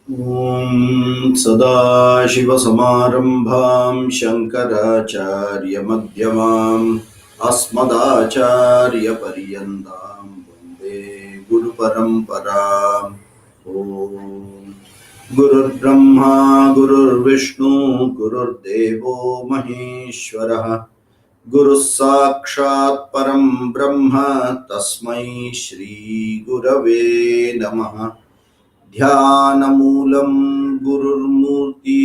ॐ सदाशिवसमारम्भां शङ्कराचार्यमध्यमाम् अस्मदाचार्यपर्यन्तां वन्दे गुरुपरम्पराम्। ॐ गुरुर्ब्रह्मा गुरुर्विष्णु गुरुर्देवो महेश्वरः गुरुः साक्षात् परं ब्रह्म तस्मै श्रीगुरवे नमः। ध्यानमूलं गुरुर्मूर्ति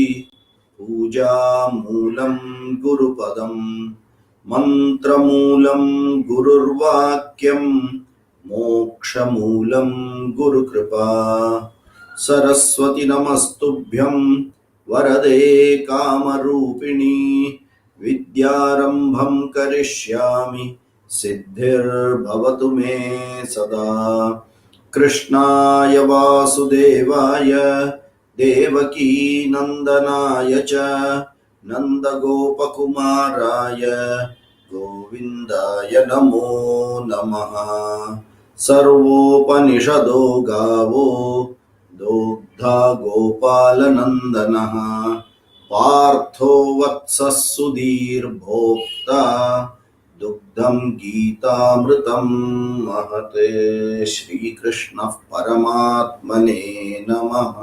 पूजामूलं गुरुपदं मन्त्रमूलं गुरुर्वाक्यं मोक्षमूलं गुरुकृपा। सरस्वती नमस्तुभ्यं वरदे कामरूपिणी विद्यारम्भं करिष्यामि सिद्धिर्भवतु मे सदा। कृष्णाय वासुदेवाय देवकी नंदनाय च नंदगोपकुमाराय गोविन्दाय नमो नमः। सर्वोपनिषदो गावो दोग्धा गोपालनन्दनः पार्थो वत्सः सुधीर्भोक्ता दुग्धं गीतामृतं महते। श्रीकृष्णः परमात्मने नमः।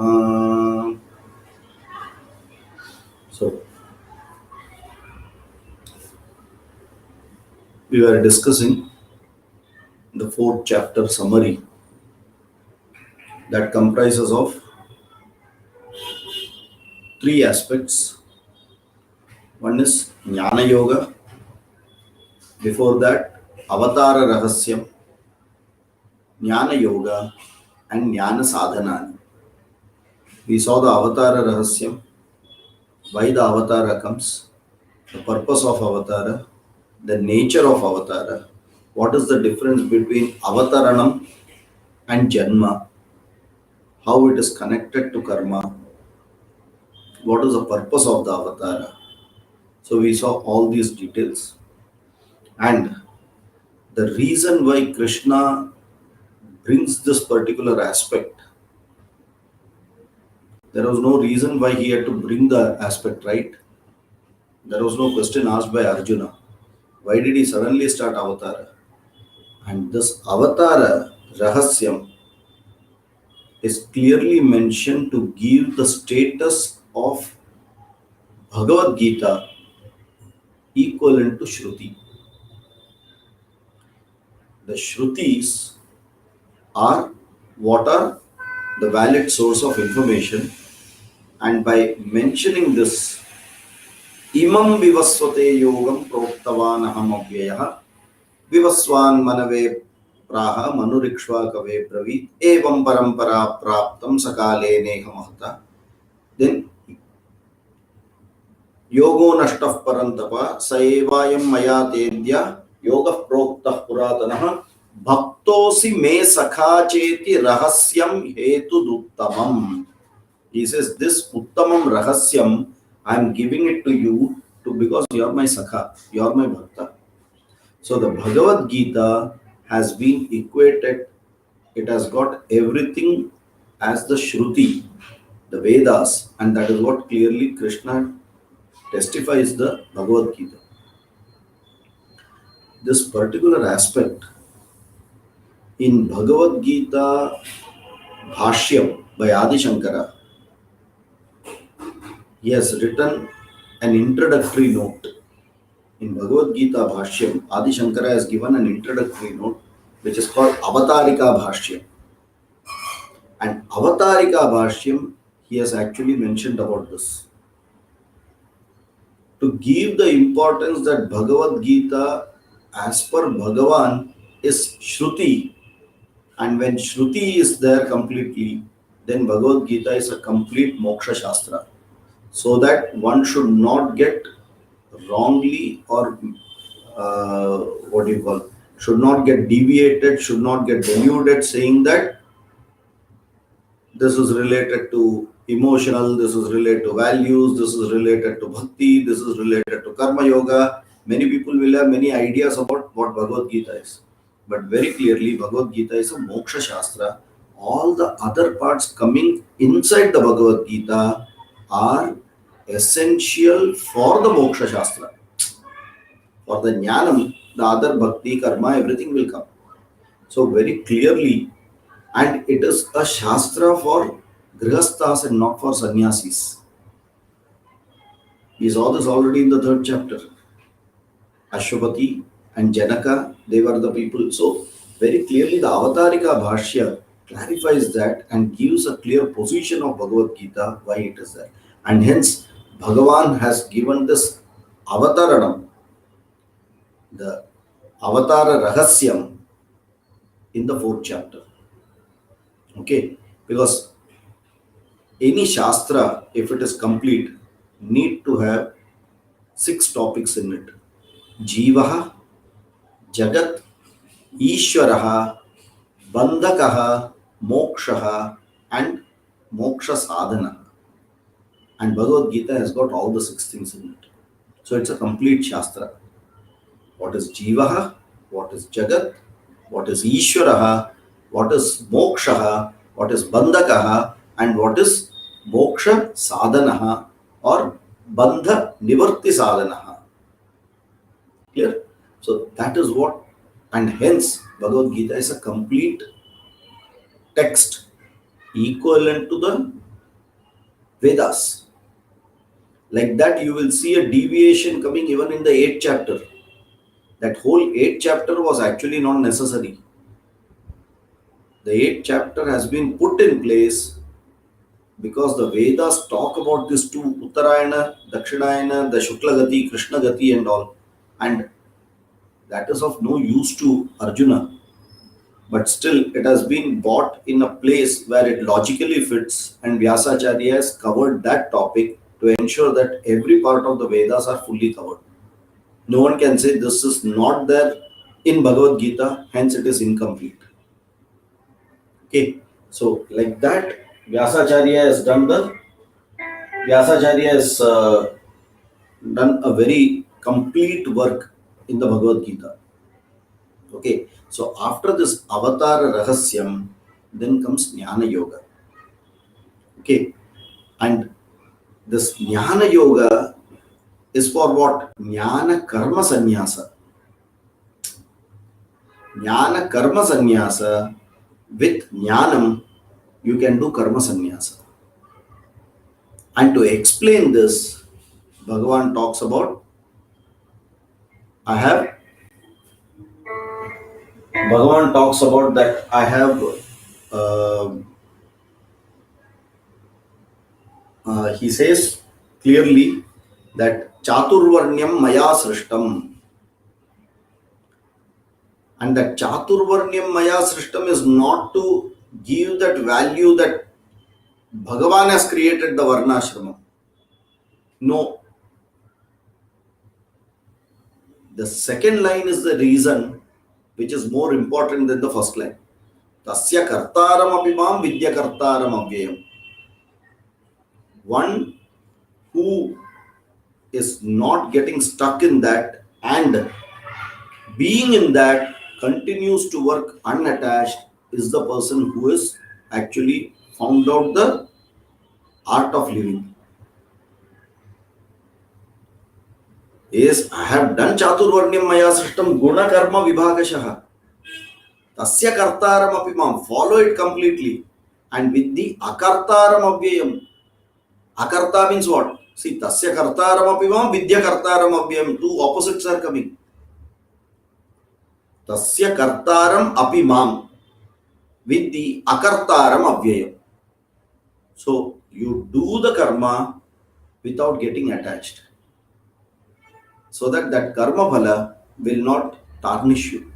So, we were discussing the fourth chapter summary that comprises of three aspects. One is Jnana Yoga. Before that, Avatara Rahasyam, Jnana Yoga, and Jnana Sadhana. We saw the Avatara Rahasyam, why the Avatara comes, the purpose of Avatara, the nature of Avatara, what is the difference between Avataranam and Janma, how it is connected to Karma, what is the purpose of the Avatara. So we saw all these details. And the reason why Krishna brings this particular aspect, there was no reason why he had to bring the aspect, right? There was no question asked by Arjuna. Why did he suddenly start Avatara? And this Avatara Rahasyam is clearly mentioned to give the status of Bhagavad Gita equivalent to Shruti. The Shrutis are what are the valid source of information, and by mentioning this, imam vivasvate yogam proktavan aham avyayah vivaswan manave praha manurikshva kave pravit evam parampara praptam sakale nehamahata. Then yogo nashtah parantapa saevayam maya tedya yoga proktah puratanah bhaktosi me sakha cheti rahasyam hetu duttamam. He says, this uttamam rahasyam, I am giving it to you because you are my sakha, you are my bhakta. So the Bhagavad Gita has been equated, it has got everything as the Shruti, the Vedas, and that is what clearly Krishna testifies the Bhagavad Gita. This particular aspect in Bhagavad Gita Bhashyam by Adi Shankara, he has written an introductory note. In Bhagavad Gita Bhashyam, Adi Shankara has given an introductory note which is called Avatarika Bhashyam. And Avatarika Bhashyam, he has actually mentioned about this. To give the importance that Bhagavad Gita, as per Bhagavan, is Shruti, and when Shruti is there completely, then Bhagavad Gita is a complete Moksha Shastra. So that one should not get wrongly or should not get deviated, should not get deluded, saying that this is related to emotional, this is related to values, this is related to bhakti, this is related to karma yoga. Many people will have many ideas about what Bhagavad Gita is. But very clearly, Bhagavad Gita is a moksha shastra. all the other parts coming inside the Bhagavad Gita are essential for the Moksha Shastra. For the Jnanam, the other Bhakti, Karma, everything will come. So very clearly, and it is a Shastra for Grihasthas and not for Sannyasis. We saw this already in the third chapter. Ashwapati and Janaka, they were the people. So, very clearly, the Avatarika Bhashya clarifies that and gives a clear position of Bhagavad Gita, why it is there. And hence, Bhagavan has given this Avataranam, the Avatara Rahasyam, in the fourth chapter. Okay? Because any Shastra, if it is complete, need to have 6 topics in it. Jivaha, Jagat, Ishwaraha, Bandhakaha, Mokshaha, and Moksha Sadhana. And Bhagavad Gita has got all the 6 things in it. So it's a complete Shastra. What is Jivaha? What is Jagat? What is Ishwaraha? What is Mokshaha? What is Bandhakaha? And what is Moksha Sadhanaha or Bandha Nivarti Sadhanaha? Clear? So that is what, and hence Bhagavad Gita is a complete text equivalent to the Vedas. Like that, you will see a deviation coming even in the 8th chapter. That whole 8th chapter was actually not necessary. The 8th chapter has been put in place because the Vedas talk about this two, Uttarayana, Dakshinayana, the Shuklagati, Krishnagati, and all. And that is of no use to Arjuna. But still, it has been brought in a place where it logically fits, and Vyasacharya has covered that topic to ensure that every part of the Vedas are fully covered. No one can say this is not there in Bhagavad Gita, hence it is incomplete. Okay, so like that, Vyasacharya has done done a very complete work in the Bhagavad Gita. Okay, so after this Avatar Rahasyam, then comes Jnana Yoga. Okay, and this Jnana Yoga is for what? Jnana Karma Sannyasa. Jnana Karma Sannyasa, with Jnanam, you can do Karma Sannyasa. And to explain this, Bhagavan talks about, Bhagavan talks about that I have, he says clearly that Chaturvarnyam Maya Srishtam. And that Chaturvarnyam Maya Srishtam is not to give that value that Bhagavan has created the Varnashrama. No. The second line is the reason which is more important than the first line. Tasya kartaram apimam vidya kartaram avyayam. One who is not getting stuck in that and being in that continues to work unattached is the person who is actually found out the art of living. Yes, I have done Chaturvarnyam Maya Srishtam Guna Karma Vibhagashaha. Tasya Kartaram Apimam. Follow it completely. And with the Akartaram Avyayam. Akarta means what? See, Tasya Kartaram Apimam, Vidya Kartaram Avyayam. Two opposites are coming. Tasya Kartaram Apimam. With the Akartaram Avyayam. So, you do the karma without getting attached. So that karma phala will not tarnish you.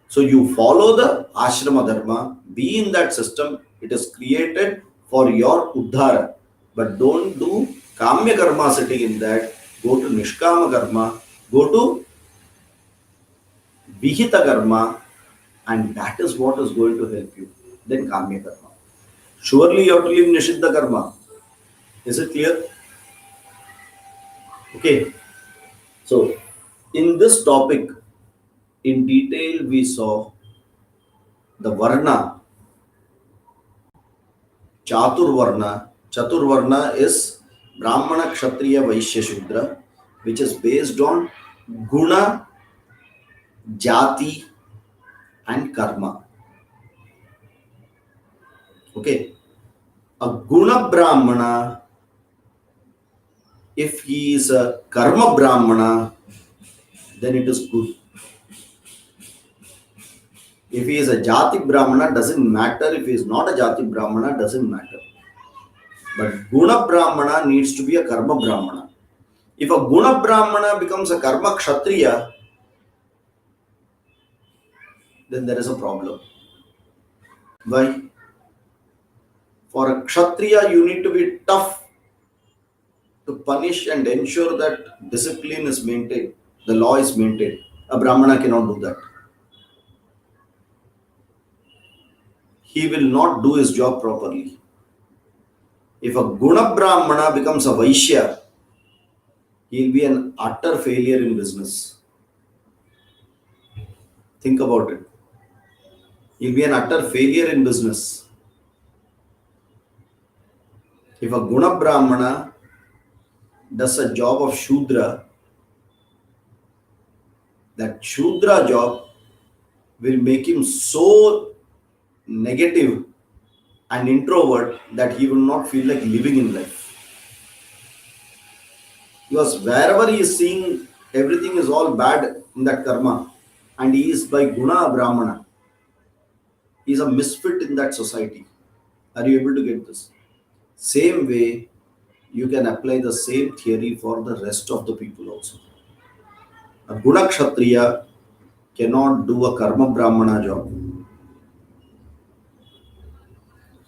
So you follow the ashrama dharma, be in that system, it is created for your uddhara. But don't do kamya karma sitting in that, go to nishkama karma, go to vihita karma, and that is what is going to help you. Then kamya karma. Surely you have to leave nishiddha karma. Is it clear? Okay. So, in this topic, in detail, we saw the Varna Chaturvarna. Chaturvarna is Brahmana, Kshatriya, Vaishya, Shudra, which is based on Guna, Jati, and Karma. Okay. A Guna Brahmana, if he is a Karma Brahmana, then it is good. If he is a Jati Brahmana, doesn't matter. If he is not a Jati Brahmana, doesn't matter. But Guna Brahmana needs to be a Karma Brahmana. If a Guna Brahmana becomes a Karma Kshatriya, then there is a problem. Why? For a Kshatriya, you need to be tough to punish and ensure that discipline is maintained, the law is maintained. A Brahmana cannot do that. He will not do his job properly. If a Guna Brahmana becomes a Vaishya, he will be an utter failure in business. Think about it. He will be an utter failure in business. If a Guna Brahmana does a job of Shudra, that Shudra job will make him so negative and introvert that he will not feel like living in life. Because wherever he is seeing everything is all bad in that karma, and he is by Guna Brahmana, he is a misfit in that society. Are you able to get this? Same way, you can apply the same theory for the rest of the people also. A Guna Kshatriya cannot do a Karma Brahmana job.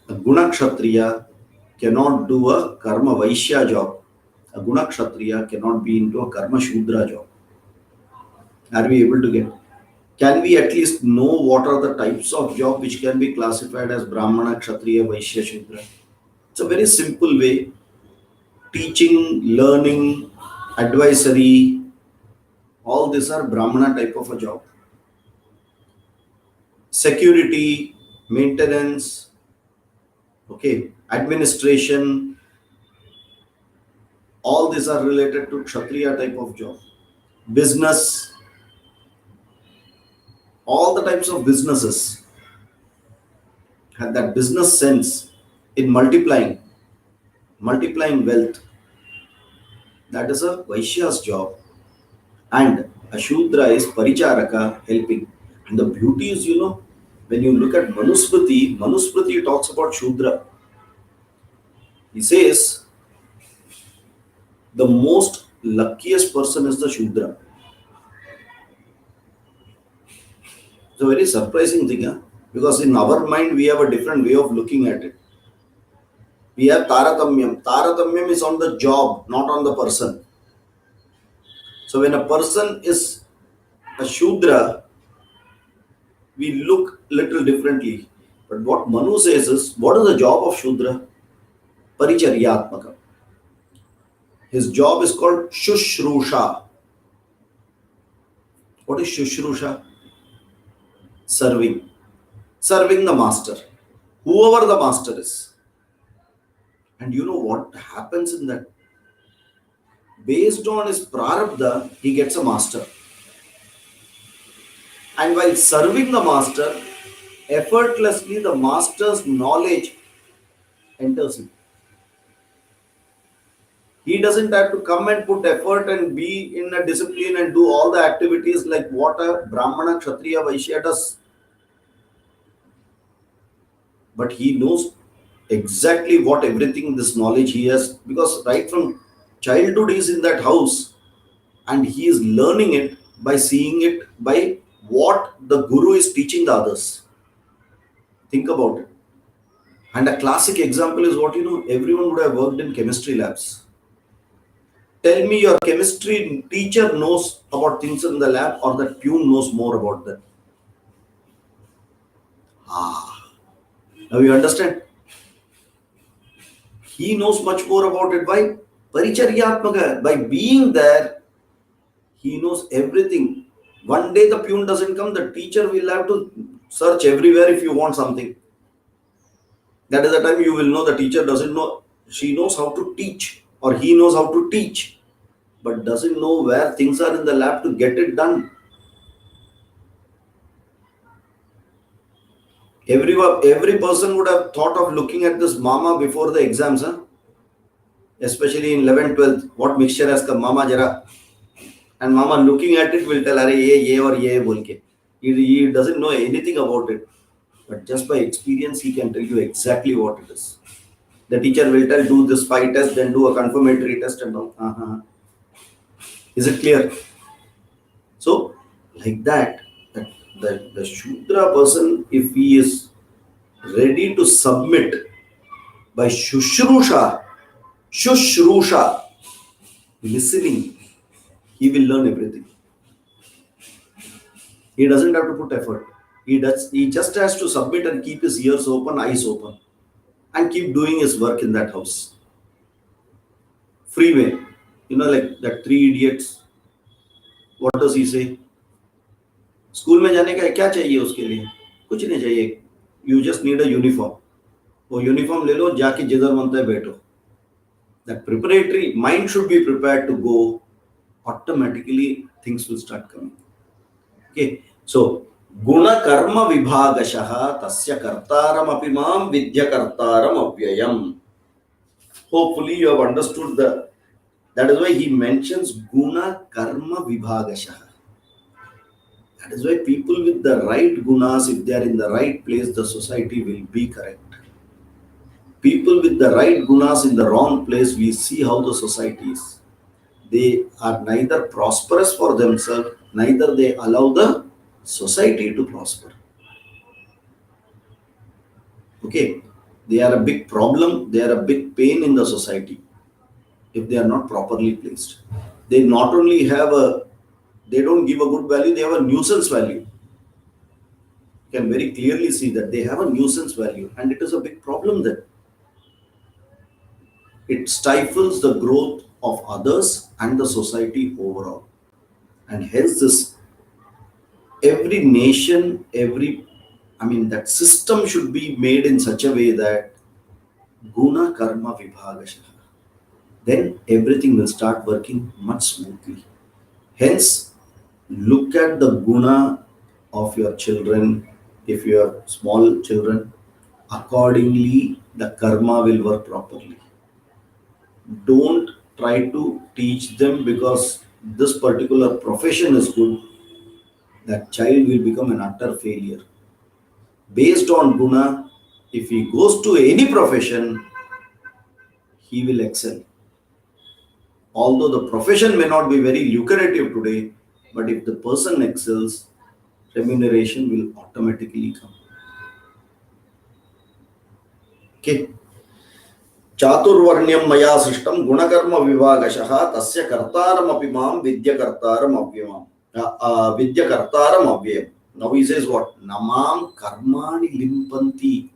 A Guna Kshatriya cannot do a Karma Vaishya job. A Guna Kshatriya cannot be into a Karma Shudra job. Are we able to get? Can we at least know what are the types of job which can be classified as Brahmana, Kshatriya, Vaishya, Shudra? It's a very simple way. Teaching, learning, advisory, all these are Brahmana type of a job. Security, maintenance, okay, administration, all these are related to Kshatriya type of job. Business, all the types of businesses have that business sense in multiplying wealth. That is a Vaishya's job. And a Shudra is Paricharaka, helping. And the beauty is, when you look at Manusmriti talks about Shudra. He says, the most luckiest person is the Shudra. It's a very surprising thing, huh? Because in our mind, we have a different way of looking at it. We have Taratamyam. Taratamyam is on the job, not on the person. So when a person is a Shudra, we look little differently. But what Manu says is, what is the job of Shudra? Paricharyatmaka. His job is called Shushrusha. What is Shushrusha? Serving. Serving the master. Whoever the master is. And you know what happens in that? Based on his prarabdha, he gets a master. And while serving the master, effortlessly the master's knowledge enters him. He doesn't have to come and put effort and be in a discipline and do all the activities like what a Brahmana, Kshatriya, Vaishya does. But he knows exactly what everything, this knowledge he has, because right from childhood he is in that house and he is learning it by seeing it by what the guru is teaching the others. Think about it. And a classic example is what everyone would have worked in chemistry labs. Tell me your chemistry teacher knows about things in the lab or that Pune knows more about that. Now you understand? He knows much more about it. Why? Paricharyatmaka. By being there, he knows everything. One day the Pune doesn't come, the teacher will have to search everywhere if you want something. That is the time you will know the teacher doesn't know, she knows how to teach or he knows how to teach, but doesn't know where things are in the lab to get it done. Every person would have thought of looking at this mama before the exams, huh? Especially in 11th, 12th. What mixture has come, mama jara. And mama looking at it will tell, Are ye or ye bolke. He doesn't know anything about it. But just by experience, he can tell you exactly what it is. The teacher will tell, do this 5 test, then do a confirmatory test and all. Is it clear? So, like that, the Shudra person, if he is ready to submit by Shushrusha, listening, he will learn everything. He doesn't have to put effort. He just has to submit and keep his ears open, eyes open, and keep doing his work in that house. Freeway. Like that Three Idiots. What does he say? School में जाने का क्या चाहिए उसके लिए? कुछ नहीं चाहिए. You just need a uniform. वो यूनिफॉर्म ले लो, जाके जिधर मनता है बैठो. That preparatory mind should be prepared to go. Automatically things will start coming. Okay, so guna karma vibhagashaha tasya kartaram apimam vidya kartaram avyayam. Hopefully you have understood that is why he mentions guna karma vibhagashaha. That is why people with the right gunas, if they are in the right place, the society will be correct. People with the right gunas in the wrong place, we see how the society is. They are neither prosperous for themselves, neither they allow the society to prosper. Okay, they are a big problem, they are a big pain in the society if they are not properly placed. They not only they don't give a good value, they have a nuisance value. You can very clearly see that they have a nuisance value, and it is a big problem that it stifles the growth of others and the society overall. And hence this every nation, that system should be made in such a way that guna karma vibhagashaha. Then everything will start working much smoothly. Hence, look at the guna of your children. If you have small children, accordingly the karma will work properly. Don't try to teach them because this particular profession is good. That child will become an utter failure. Based on guna, if he goes to any profession, he will excel. Although the profession may not be very lucrative today, but if the person excels, remuneration will automatically come. Okay. Chaturvarnyam maya srishtam gunakarma vivagashah tasya kartaram apimam vidya kartaram avyamam. Vidya kartaram avyam. Now he says what? Namam karmani limpanti.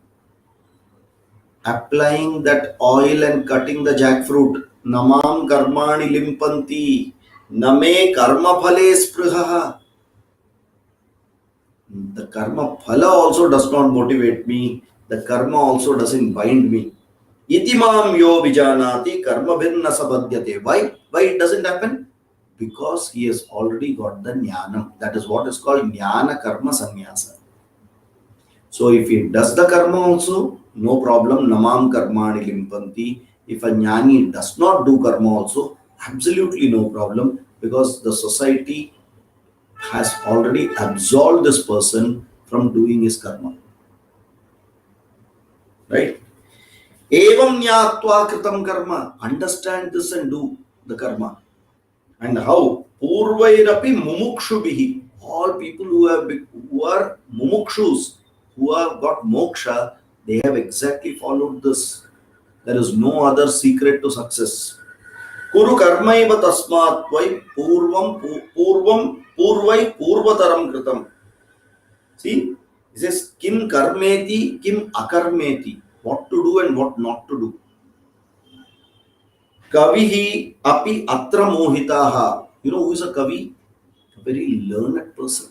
Applying that oil and cutting the jackfruit. Namam karmani limpanti. Name karma phale sprihaha. The karma phala also does not motivate me. The karma also doesn't bind me. Itimam yo vijanati karma bhinna sabhadyate. Why? Why it doesn't happen? Because he has already got the jnanam. That is what is called jnana karma sannyasa. So if he does the karma also, no problem. Namam karmani limpanti. If a jnani does not do karma also, absolutely no problem, because the society has already absolved this person from doing his karma. Right? Evam nyatva kritam karma. Understand this and do the karma. And how? Purvairapi mumukshubihi. All people who are mumukshus, who have got moksha, they have exactly followed this. There is no other secret to success. Kuru karmaiva tasmat vai purvai purvataram kritam. See, it says kim karmeti, kim akarmeti. What to do and what not to do. Kavihi api atra mohitaha. You know who is a kavi? A very learned person.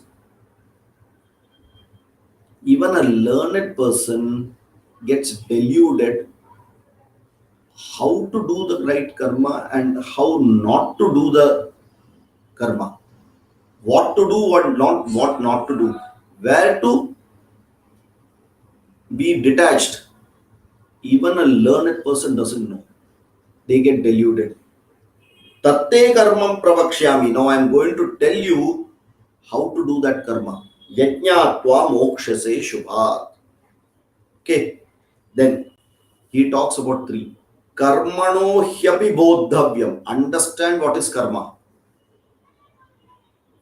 Even a learned person gets deluded how to do the right karma and how not to do the karma. What to do, what not to do, where to be detached. Even a learned person doesn't know. They get deluded. Tatte karmam pravakshyami. Now I am going to tell you how to do that karma. Yajñātva mokshase shubhat. Okay. Then he talks about three. Karmano hyapi bodhavyam. Understand what is karma.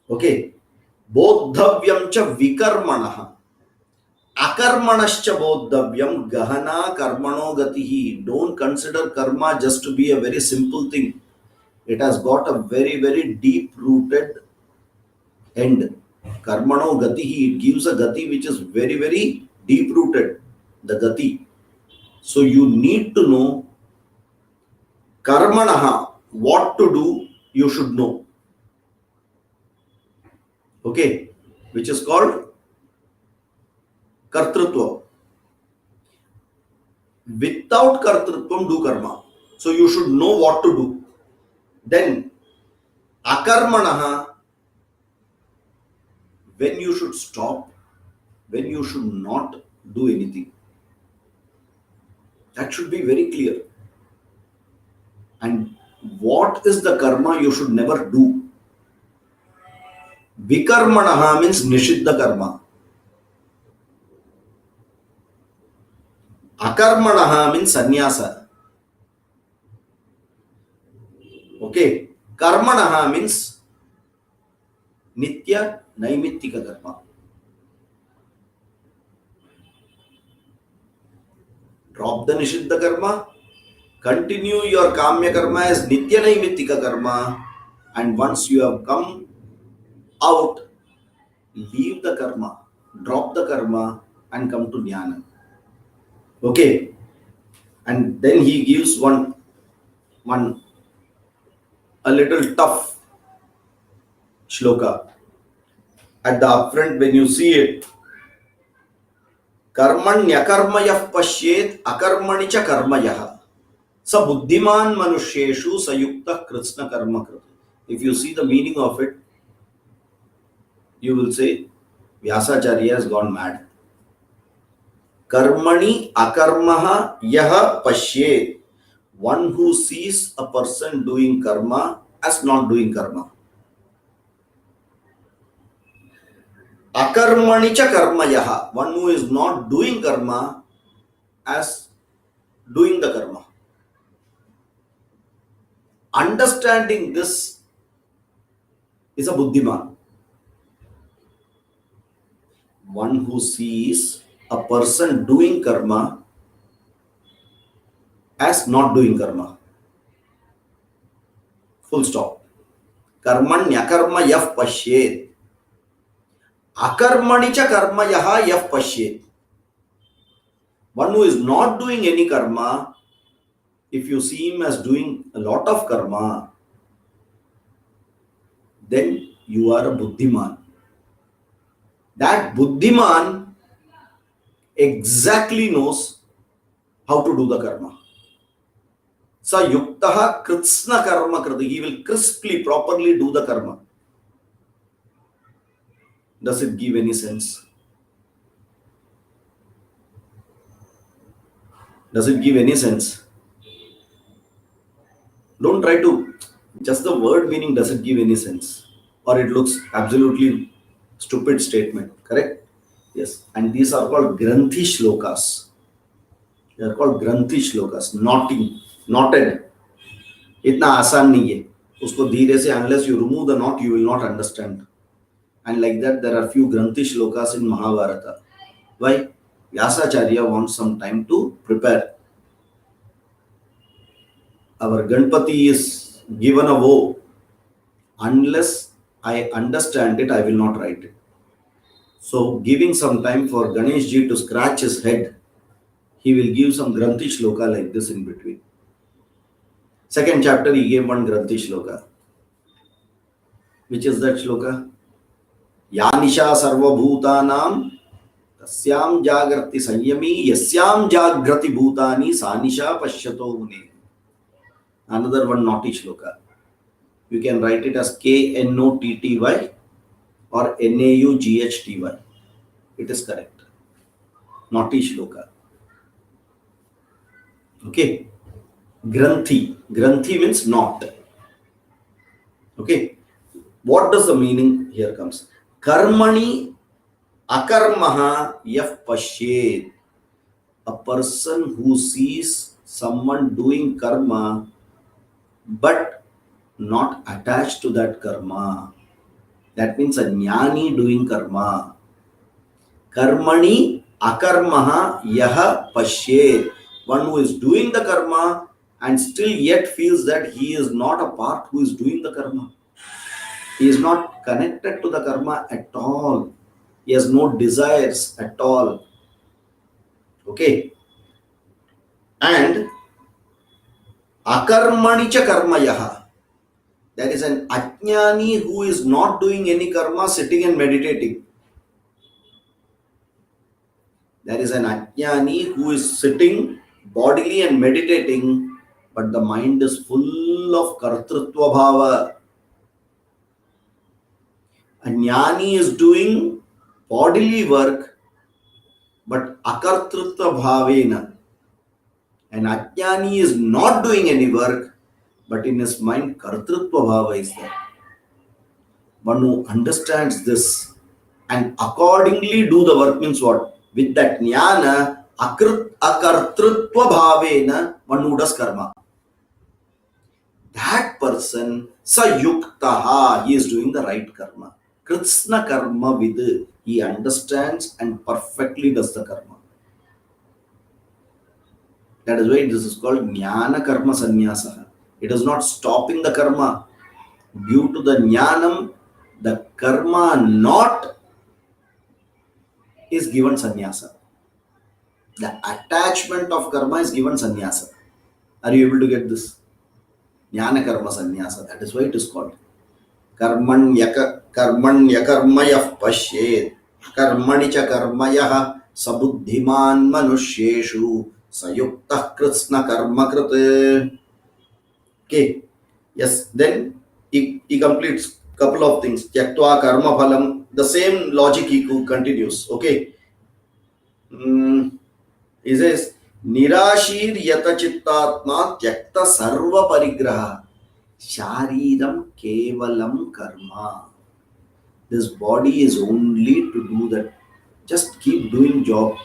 Okay. Bodhavyam cha vikarmanaha. Akarmanascha bodhavyam gahana karmano gatihi. Don't consider karma just to be a very simple thing. It has got a very, very deep rooted end. Karmano gatihi. It gives a gati which is very, very deep rooted. The gati. So you need to know karmanaha. What to do, you should know. Okay. Which is called kartrutva. Without kartrutvam, do karma. So you should know what to do. Then akarmanaha, when you should stop, when you should not do anything. That should be very clear. And what is the karma you should never do? Vikarmanaha means nishiddha karma. Akarmanaha means sannyasa. Okay. Karmanaha means nitya naimittika karma. Drop the nishiddha karma. Continue your kamya karma as nitya naimittika karma. And once you have come out, leave the karma, drop the karma and come to jnana. Okay. And then he gives one a little tough shloka. At the upfront, when you see it, karmanyakarmayah pashyet akarmanicha karmayah sa buddhiman manusheshu sayukta kritsna karma krita. If you see the meaning of it, you will say Vyasacharya has gone mad. Karmani akarmaha yaha pashyet. One who sees a person doing karma as not doing karma. Akarmanicha karma yaha. One who is not doing karma as doing the karma. Understanding this is a buddhiman. One who sees a person doing karma as not doing karma. Full stop. Karmanyakarma yah pashyet. Akarmanicha karma yaha yah pashyet. One who is not doing any karma, if you see him as doing a lot of karma, then you are a buddhiman. That buddhiman exactly knows how to do the karma. Sa yuktaha kritsna karma kriti. He will crisply, properly do the karma. Does it give any sense? Does it give any sense? Don't try to, just the word meaning doesn't give any sense. Or it looks absolutely stupid statement, correct? Yes. And these are called granthi shlokas. They are called granthi shlokas, knotted. Itna आसान नहीं है. उसको धीरे से, unless you remove the knot, you will not understand. And like that, there are few granthi shlokas in Mahabharata. Why? Vyasacharya wants some time to prepare. Our Ganpati is given a vow. Unless I understand it, I will not write it. So, giving some time for Ganesh ji to scratch his head, he will give some Granthi shloka like this in between. Second chapter, he gave one Granthi shloka. Which is that shloka? Yanisha sarva bhutanam Tasyam jagrati sanyami yasyam jagrati bhutani sanisha pashyato mune. Another one naughty shloka. You can write it as Knotty or Naughty. It is correct. Naughty shloka. Okay. Granthi. Granthi means knot. Okay. What does the meaning here comes? Karmani akarmaha yaf pashyed. A person who sees someone doing karma but not attached to that karma. That means a jnani doing karma. Karmani akarmaha yaha pashyed. One who is doing the karma and still yet feels that he is not a part who is doing the karma. He is not connected to the karma at all. He has no desires at all. Okay. And akarmanicha karmayaha. There is an ajnani who is not doing any karma, sitting and meditating. There is an ajnani who is sitting bodily and meditating, but the mind is full of kartrutva bhava. A jnani is doing bodily work, but akartrutva bhavena. An ajnani is not doing any work, but in his mind kartrutva bhava is there. One who understands this and accordingly do the work means what? With that jnana, akartrutva bhavena, one who does karma. That person, sayuktaha, he is doing the right karma. Kritsna karma vid, he understands and perfectly does the karma. That is why this is called jnana karma sannyasa. It is not stopping the karma. Due to the jnanam, the karma not is given sannyasa. The attachment of karma is given sannyasa. Are you able to get this? Jnana karma sannyasa. That is why it is called. Karmanyaka karmayah pashyed. Karmanicha karmayah sabuddhiman manusyeshu sayuktah kritsna karma krite. Okay. Yes. Then he completes couple of things. Tyaktva karma phalam. The same logic he continues. Okay. He says, Nirashir yata chittatma tyakta sarva parigraha shariram kevalam karma. This body is only to do that. Just keep doing job.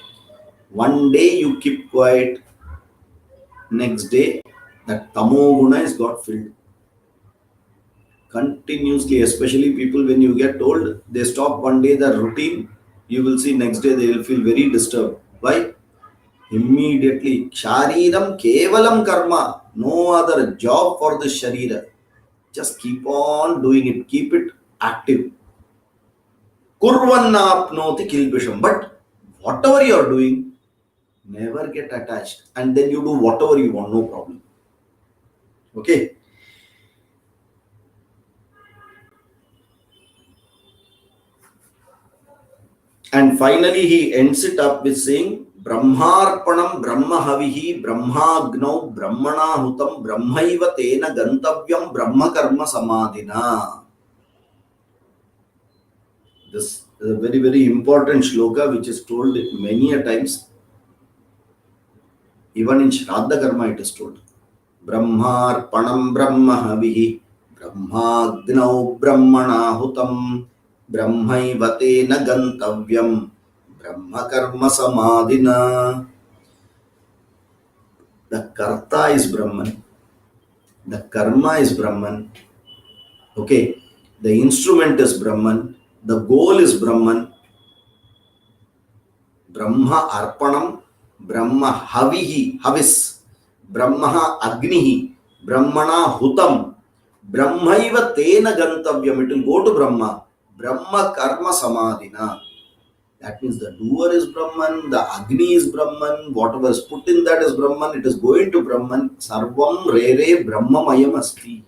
One day you keep quiet. Next day, that tamo guna is got filled. Continuously, especially people when you get old, they stop one day the routine. You will see next day they will feel very disturbed. Why? Immediately, shariram kevalam karma. No other job for the sharira. Just keep on doing it. Keep it active. Kurvannapnoti kilbisham. But whatever you are doing, never get attached. And then you do whatever you want, no problem. Okay. And finally, he ends it up with saying, Brahmarpanam Brahmahavihi Brahmagnau Brahmana Hutam Brahmaiva Tena Gantavyam Brahma Karma Samadhina. This is a very, very important shloka which is told many a times. Even in Shraddha Karma it is told. Brahmarpanam Brahmahavihi Brahmagnau Brahmana Hutam Brahmaiva Tena Gantavyam Brahma Karma Samadhina. The Karta is Brahman. The Karma is Brahman. Okay. The instrument is Brahman. The goal is Brahman. Brahma Arpanam. Brahma Havihi. Havis. Brahma Agnihi. Brahmana Hutam. Brahmaiva Tena Gantavyam. It will go to Brahma. Brahma Karma Samadhina. That means the doer is Brahman, the Agni is Brahman, whatever is put in that is Brahman, it is going to Brahman. Sarvam Rere Brahmamayam Asti.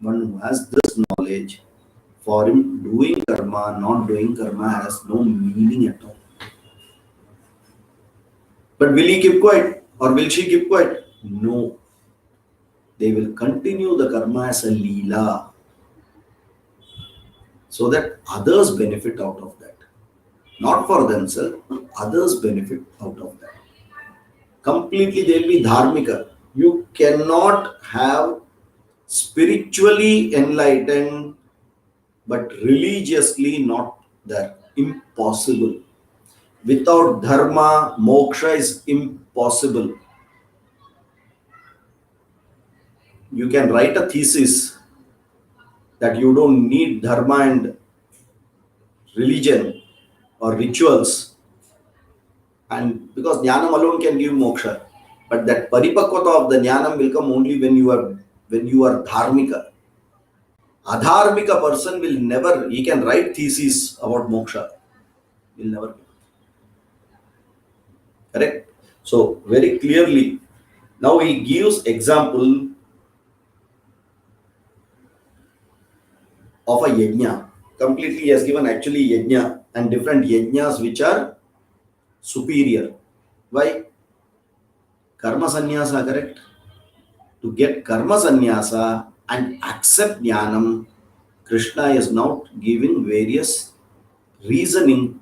One who has this knowledge, for him doing karma, not doing karma has no meaning at all. But will he keep quiet or will she keep quiet? No. They will continue the karma as a leela so that others benefit out of that. Not for themselves, others benefit out of that. Completely, they'll be dharmika. You cannot have spiritually enlightened but religiously not there. Impossible. Without dharma, moksha is impossible. You can write a thesis that you don't need dharma and religion or rituals, and because jnanam alone can give moksha, but that paripakwata of the jnanam will come only when you are dharmika. Adharmika person will never, he can write thesis about moksha, will never. Correct? So very clearly, now he gives example of a yajna. Completely he has given actually yajna and different yajnas which are superior. Why? Karma sannyasa, correct? To get karma sannyasa and accept jnanam, Krishna is now giving various reasoning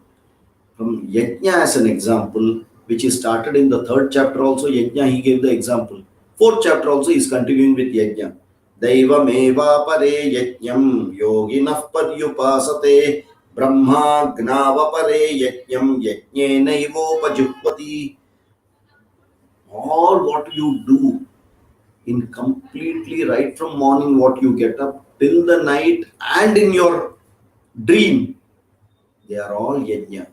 from yajna as an example, which is started in the third chapter also. Yajna, he gave the example. Fourth chapter also is continuing with yajna. Daivameva pare yajnam yoginah paryupasate brahmagnava pare yajnam yajnenaivopajuhvati. All what you do in completely right from morning, what you get up till the night and in your dream, they are all yajna.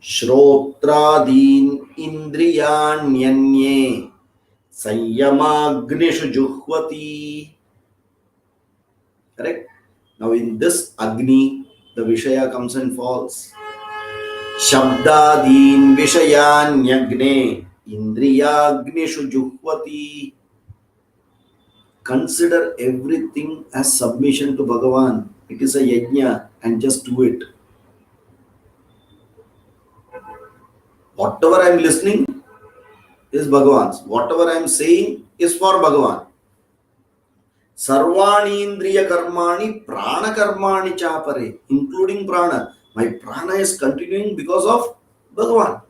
Shrotradin indriyanyanye Sanyamagnishu juhvati. Correct? Now in this Agni, the Vishaya comes and falls. Shabdadin Vishayanyagne Indriyagnishu juhvati. Consider everything as submission to Bhagavan. It is a yajna and just do it. Whatever I am listening is Bhagavan's. Whatever I am saying is for Bhagavan. Sarvani indriya karmani prana karmani chapare, including prana. My prana is continuing because of Bhagavan.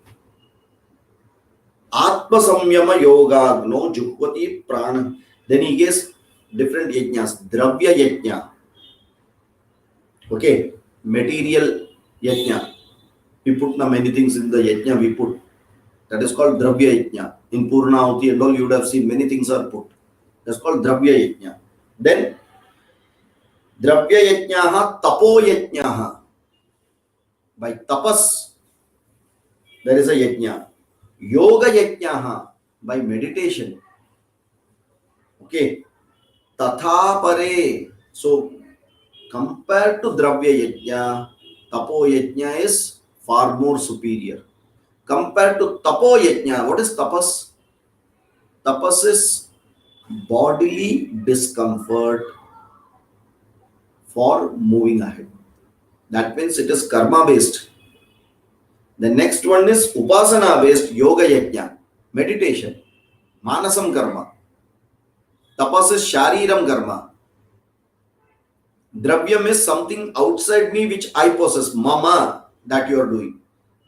Atma samyama yoga no juhvati prana. Then he gives different yajnas. Dravya yajna. Okay. Material yajna. We put now many things in the yajna we put. That is called dravya yajna. In Purnahuti and all you would have seen many things are put. That's called dravya yajna. Then dravya yajnaha tapo yajnaha. By tapas, there is a yajna. Yoga yajnaha, by meditation. Okay. Tatha pare. So, compared to dravya yajna, tapo yajna is far more superior. Compared to tapo yajna, what is tapas? Tapas is bodily discomfort for moving ahead. That means it is karma based. The next one is upasana based yoga yajna, meditation, manasam karma. Tapas is shariram karma. Dravyam is something outside me which I possess, mama, that you are doing.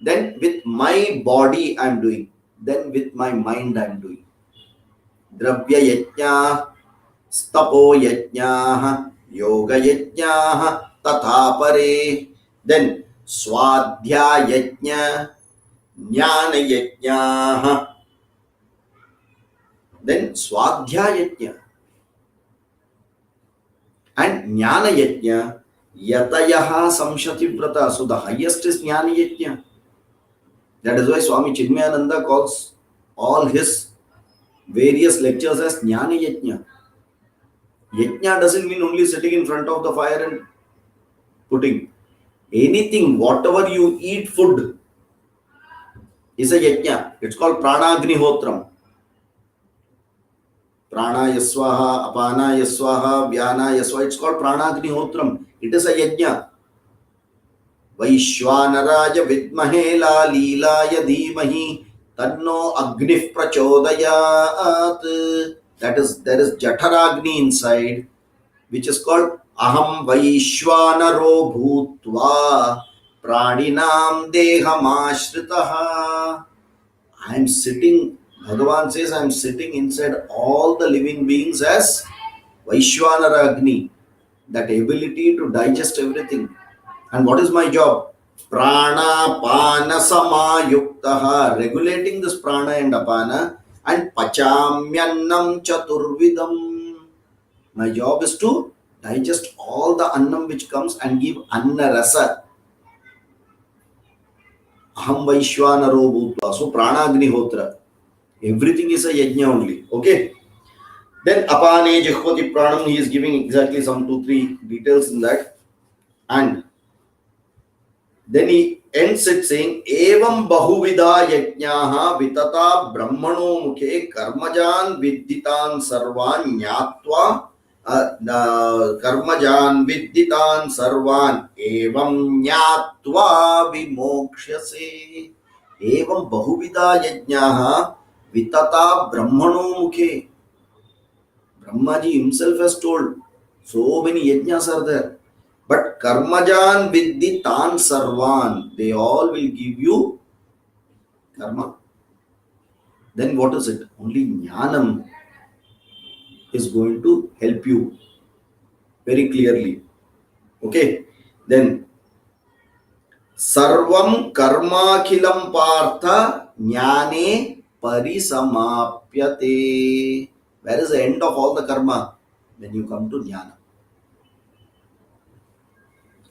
Then with my body I am doing. Then with my mind I am doing. Dravya yajna, stapo yajna, yoga yajna, tatha pare. Then swadhyaya yajna, jnana yajna. Then swadhyaya yajna. And jnana yajna, yatayaha samshati vrata. So the highest is jnana yajna. That is why Swami Chinmayananda calls all his various lectures as jnana yajna. Yajna doesn't mean only sitting in front of the fire and putting. Anything, whatever you eat, food is a yajna. It's called pranagni-hotram. Prana yaswaha, apana yaswaha, vyana yaswaha. It's called pranagni-hotram. It is a yajna. Vaishwanaraja vidmahe la leelaya dhimahi Tanno Agnif Prachodayat. That is, there is Jataragni inside, which is called Aham Vaishwanaro Bhutva Pradinam Dehamashritaha. I am sitting, Bhagavan says, I am sitting inside all the living beings as Vaishwanara Agni, that ability to digest everything. And what is my job? Prana Pana Samayuktaha, regulating this prana and apana, and Pachamyannam Chaturvidam. My job is to digest all the annam which comes and give anna rasa. Aham Vaishwanaro Bhutva. So Prana Agnihotra. Everything is a yajna only. Okay. Then Apane Jihvati Pranam, he is giving exactly some 2-3 details in that. And then he ends it saying, Evam Bahuvida Yajnaha Vitata Brahmano Mukhe Karmajan Vidditan Sarvan Nyatva Karmajan Vidditan Sarvan Evam Nyatva Vimokshase. Evam Bahuvida Yajnaha Vitata Brahmano Mukhe. Brahmaji himself has told, so many yajnas are there. But karmajan viddi tan sarvan, they all will give you karma. Then what is it? Only jnanam is going to help you very clearly. Okay. Then sarvam karma khilam partha jnane parisamapyate. Where is the end of all the karma? When you come to jnana.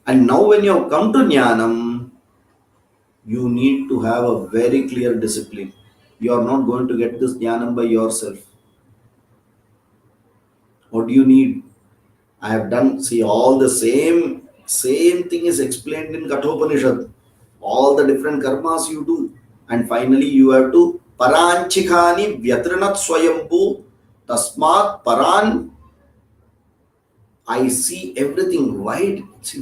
And now when you have come to jnanam, you need to have a very clear discipline. You are not going to get this jnanam by yourself. What do you need? I have done, see, all the same thing is explained in Kathopanishad. All the different karmas you do. And finally you have to paranchikhani vyatranat swayambhu tasmat paran. I see everything. Why? See,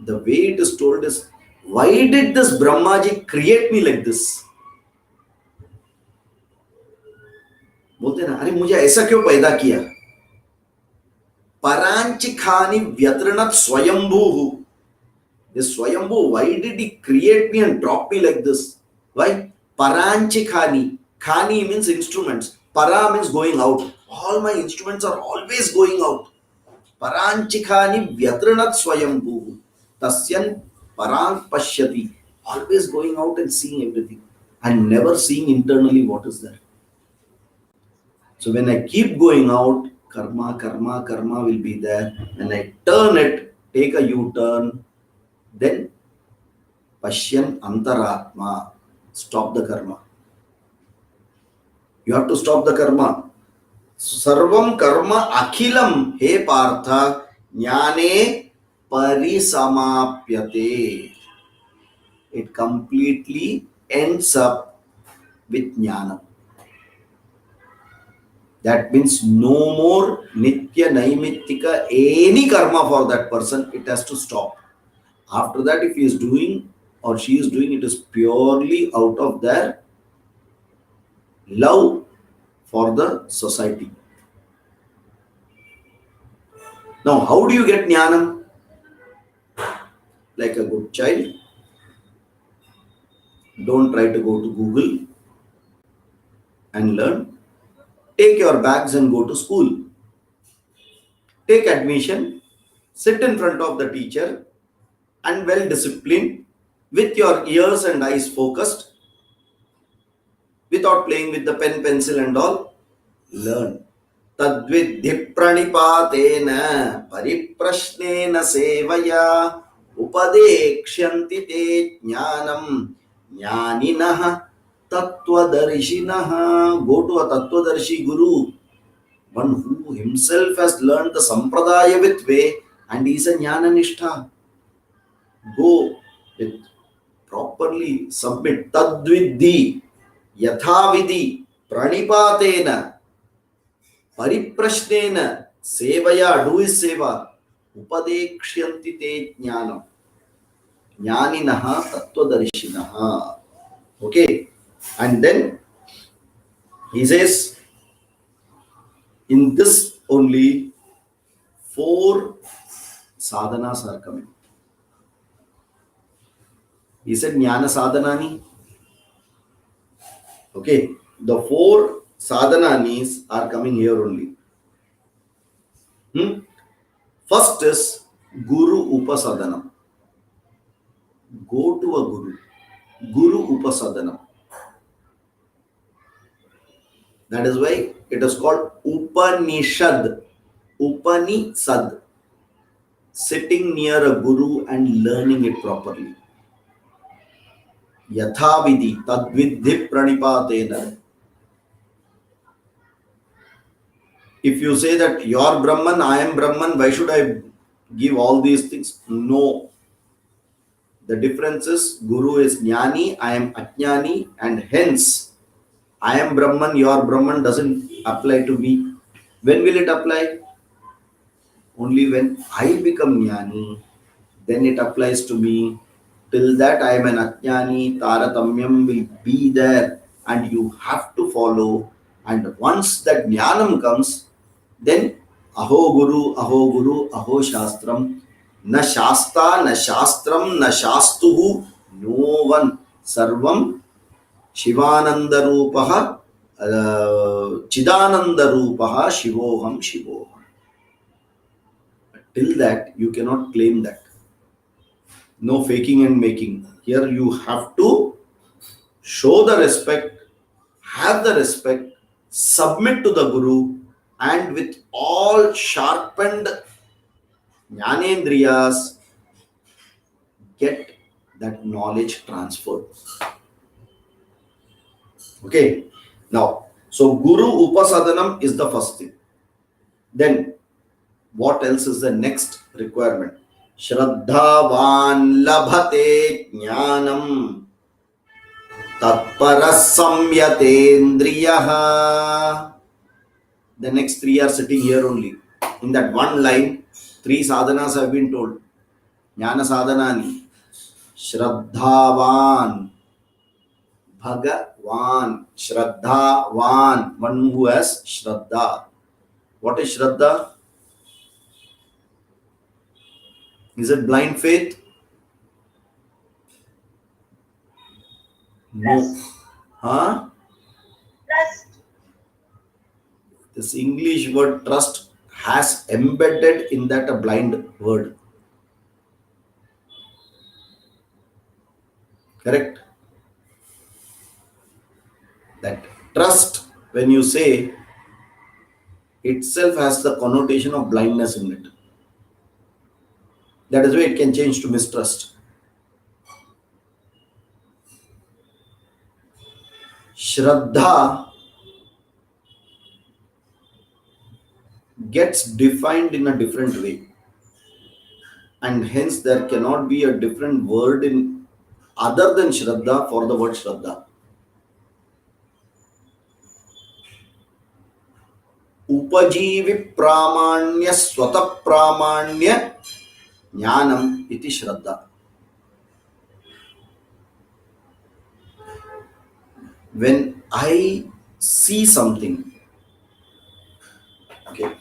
the way it is told is, why did this Brahmaji create me like this? बोलते ना, अरे मुझे ऐसा क्यों पैदा किया? Paranchikhani vyatranat swayambhu. This Swayambhu, why did he create me and drop me like this? Why? Paranchikhani. Khani means instruments. Para means going out. All my instruments are always going out. Paranchikhani vyatranat swayambhu. Tasyan parang pashyati. Always going out and seeing everything. And never seeing internally what is there. So when I keep going out, karma will be there. When I turn it, take a U-turn, then Pashyan Antaratma, stop the karma. You have to stop the karma. Sarvam karma akhilam he partha jnane parisamapyate. It completely ends up with jnana. That means no more nitya naimittika, any karma for that person, it has to stop. After that, if he is doing or she is doing, it is purely out of their love for the society. Now, how do you get jnanam? Like a good child, don't try to go to Google and learn. Take your bags and go to school. Take admission, sit in front of the teacher and well disciplined, with your ears and eyes focused, without playing with the pen, pencil and all. Learn. Tadvidhi pranipatena pariprashnena sevaya upadekshanti te jnanam jnaninaha tattvadarshinaha. Go to a tattvadarshi guru, one who himself has learned the sampradaya with way and is a jnana nishtha. Go with properly submit. Tadvidhi yathavidhi pranipatena pariprashnena sevaya, do his seva, upadekshanti te jnanam jnaninaha tattvadarshinaha. Okay. And then he says, in this only four sadhanas are coming. He said, Jnana sadhanani. Okay, the four sadhananis are coming here only. First is Guru Upasadanam. Go to a Guru. Guru Upasadanam. That is why it is called Upanishad. Upanishad. Sitting near a Guru and learning it properly. Yathavidhi tadvidhi pranipatena. If you say that you are Brahman, I am Brahman, why should I give all these things? No. The difference is Guru is Jnani, I am Ajnani, and hence I am Brahman, you are Brahman doesn't apply to me. When will it apply? Only when I become Jnani, then it applies to me. Till that I am an Ajnani, Taratamyam will be there and you have to follow. And once that Jnanam comes, then Aho Guru, Aho Shastram, Na Shasta, Na Shastram, Na Shastuhu, no one, Sarvam, Shivananda Rupaha, Chidananda Rupaha, Shivoham, Shivoham. Till that, you cannot claim that. No faking and making. Here you have to show the respect, have the respect, submit to the Guru, and with all sharpened Jnanendriyas, get that knowledge transferred. Okay. Now, so Guru Upasadanam is the first thing. Then, what else is the next requirement? Shraddhavan labhate jnanam tatparas samyatendriyaha. The next three are sitting here only. In that one line, three sadhanas have been told. Jnana sadhanani. Shraddhavan. Bhagavan. Shraddhavan. One who has Shraddha. What is Shraddha? Is it blind faith? No. Huh? Trust. This English word trust has embedded in that a blind word. Correct? That trust, when you say, itself has the connotation of blindness in it. That is why it can change to mistrust. Shraddha gets defined in a different way. And hence there cannot be a different word in other than Shraddha for the word Shraddha. Upajivi pramanya swata pramanya jnanam iti Shraddha. When I see something, okay,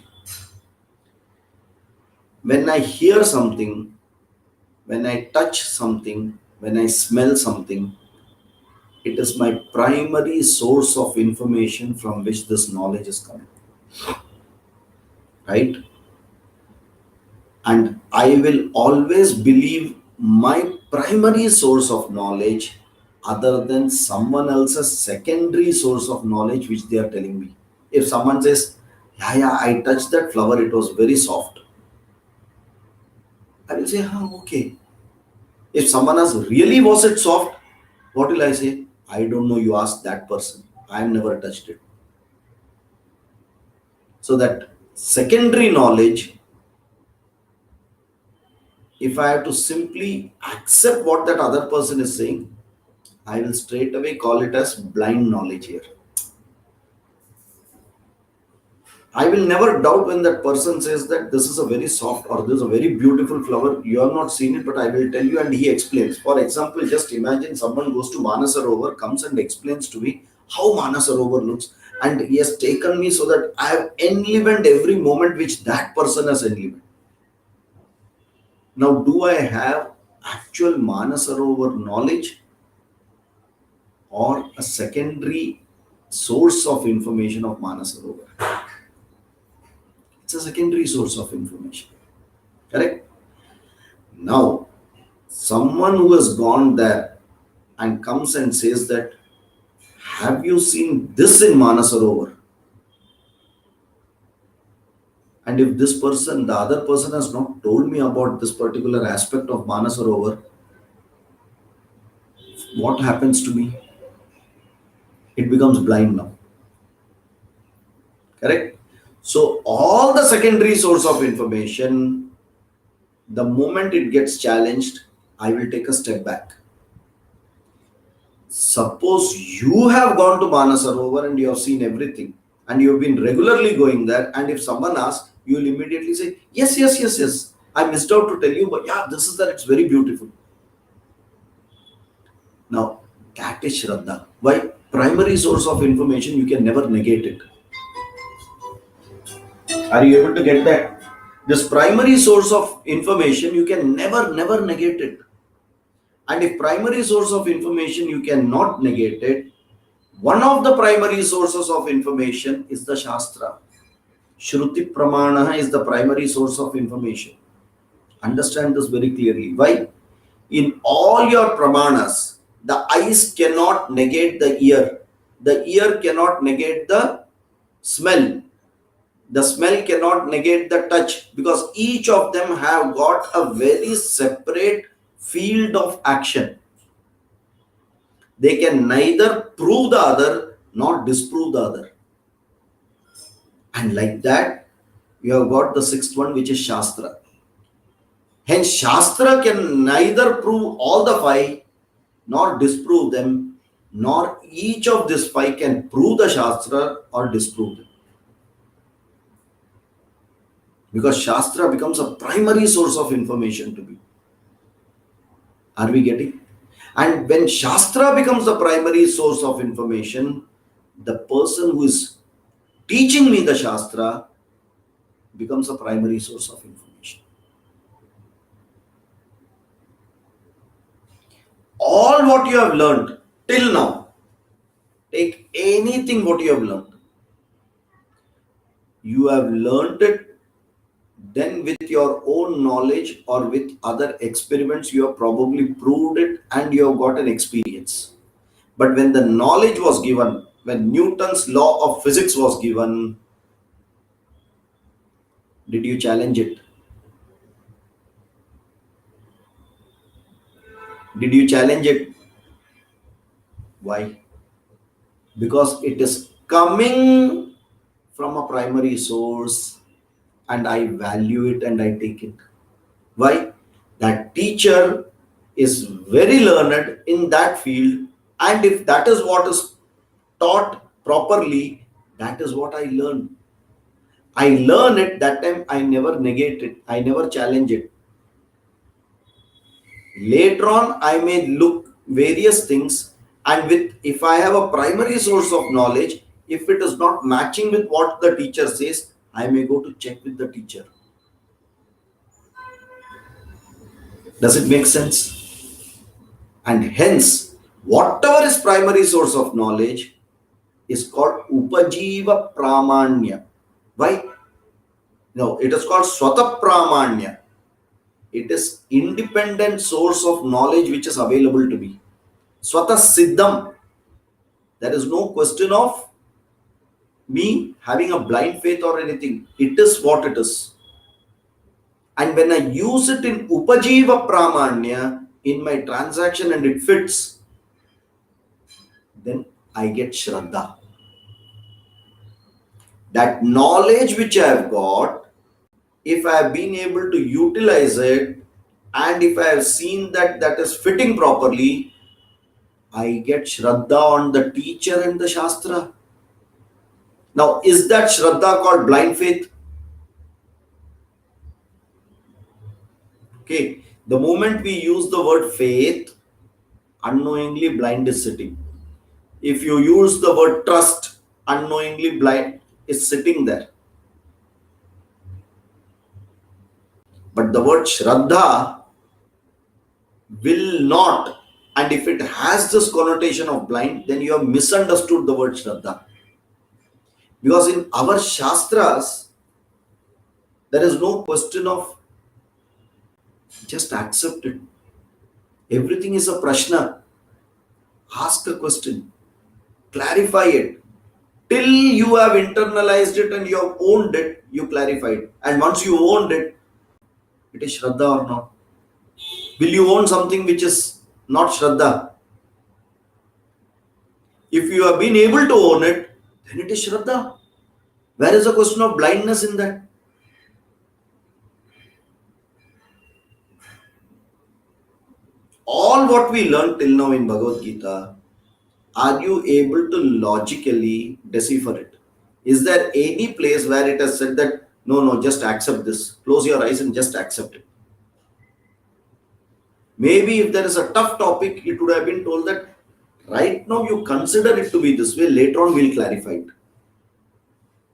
when I hear something, when I touch something, when I smell something, it is my primary source of information from which this knowledge is coming. Right? And I will always believe my primary source of knowledge other than someone else's secondary source of knowledge which they are telling me. If someone says, yeah, I touched that flower, it was very soft, I will say, okay. If someone asks, really was it soft? What will I say? I don't know, you ask that person. I have never touched it. So that secondary knowledge, if I have to simply accept what that other person is saying, I will straight away call it as blind knowledge here. I will never doubt when that person says that this is a very soft or this is a very beautiful flower. You have not seen it, but I will tell you, and he explains. For example, just imagine someone goes to Manasarovar, comes and explains to me how Manasarovar looks, and he has taken me so that I have enlivened every moment which that person has enlivened. Now, do I have actual Manasarovar knowledge or a secondary source of information of Manasarovar? It's a secondary source of information. Correct? Now, someone who has gone there and comes and says that, have you seen this in Manasarovar? And if this person, the other person has not told me about this particular aspect of Manasarovar, what happens to me? It becomes blind now. Correct? So all the secondary source of information, the moment it gets challenged, I will take a step back. Suppose you have gone to Manasarovar and you have seen everything and you have been regularly going there, and if someone asks, you will immediately say, yes, yes, yes, yes. I missed out to tell you, but yeah, this is that, it's very beautiful. Now, that is Shraddha. Why? Primary source of information, you can never negate it. Are you able to get that? This primary source of information, you can never negate it. And if primary source of information, you cannot negate it, one of the primary sources of information is the Shastra. Shruti Pramana is the primary source of information. Understand this very clearly. Why? In all your Pramanas, the eyes cannot negate the ear cannot negate the smell, the smell cannot negate the touch, because each of them have got a very separate field of action. They can neither prove the other nor disprove the other. And like that, you have got the sixth one, which is Shastra. Hence, Shastra can neither prove all the five nor disprove them, nor each of these five can prove the Shastra or disprove them. Because Shastra becomes a primary source of information to me. Are we getting? And when Shastra becomes the primary source of information, the person who is teaching me the Shastra becomes a primary source of information. All what you have learned till now, take anything what you have learned. You have learned it, then with your own knowledge or with other experiments, you have probably proved it and you have got an experience. But when the knowledge was given, when Newton's law of physics was given, did you challenge it? Did you challenge it? Why? Because it is coming from a primary source and I value it and I take it. Why? That teacher is very learned in that field, and if that is what is taught properly, that is what I learn. I learn it, that time I never negate it, I never challenge it. Later on, I may look various things, and with if I have a primary source of knowledge, if it is not matching with what the teacher says, I may go to check with the teacher. Does it make sense? And hence, whatever is primary source of knowledge is called Upajiva Pramanya. Why? No, it is called Swata Pramanya. It is independent source of knowledge which is available to me. Swata Siddham. There is no question of me having a blind faith or anything. It is what it is. And when I use it in Upajiva Pramanya in my transaction and it fits, then I get Shraddha. That knowledge which I have got, if I have been able to utilize it, and if I have seen that that is fitting properly, I get Shraddha on the teacher and the Shastra. Now, is that Shraddha called blind faith? Okay. The moment we use the word faith, unknowingly blind is sitting. If you use the word trust, unknowingly blind is sitting there. But the word Shraddha will not, and if it has this connotation of blind, then you have misunderstood the word Shraddha. Because in our Shastras, there is no question of just accept it. Everything is a prashna. Ask a question, clarify it. Till you have internalized it and you have owned it, you clarify it. And once you owned it, it is Shraddha or not. Will you own something which is not Shraddha? If you have been able to own it, then it is Shraddha. Where is the question of blindness in that? All what we learned till now in Bhagavad Gita, are you able to logically decipher it? Is there any place where it has said that, no, no, just accept this? Close your eyes and just accept it. Maybe if there is a tough topic, it would have been told that right now you consider it to be this way, later on we'll clarify it.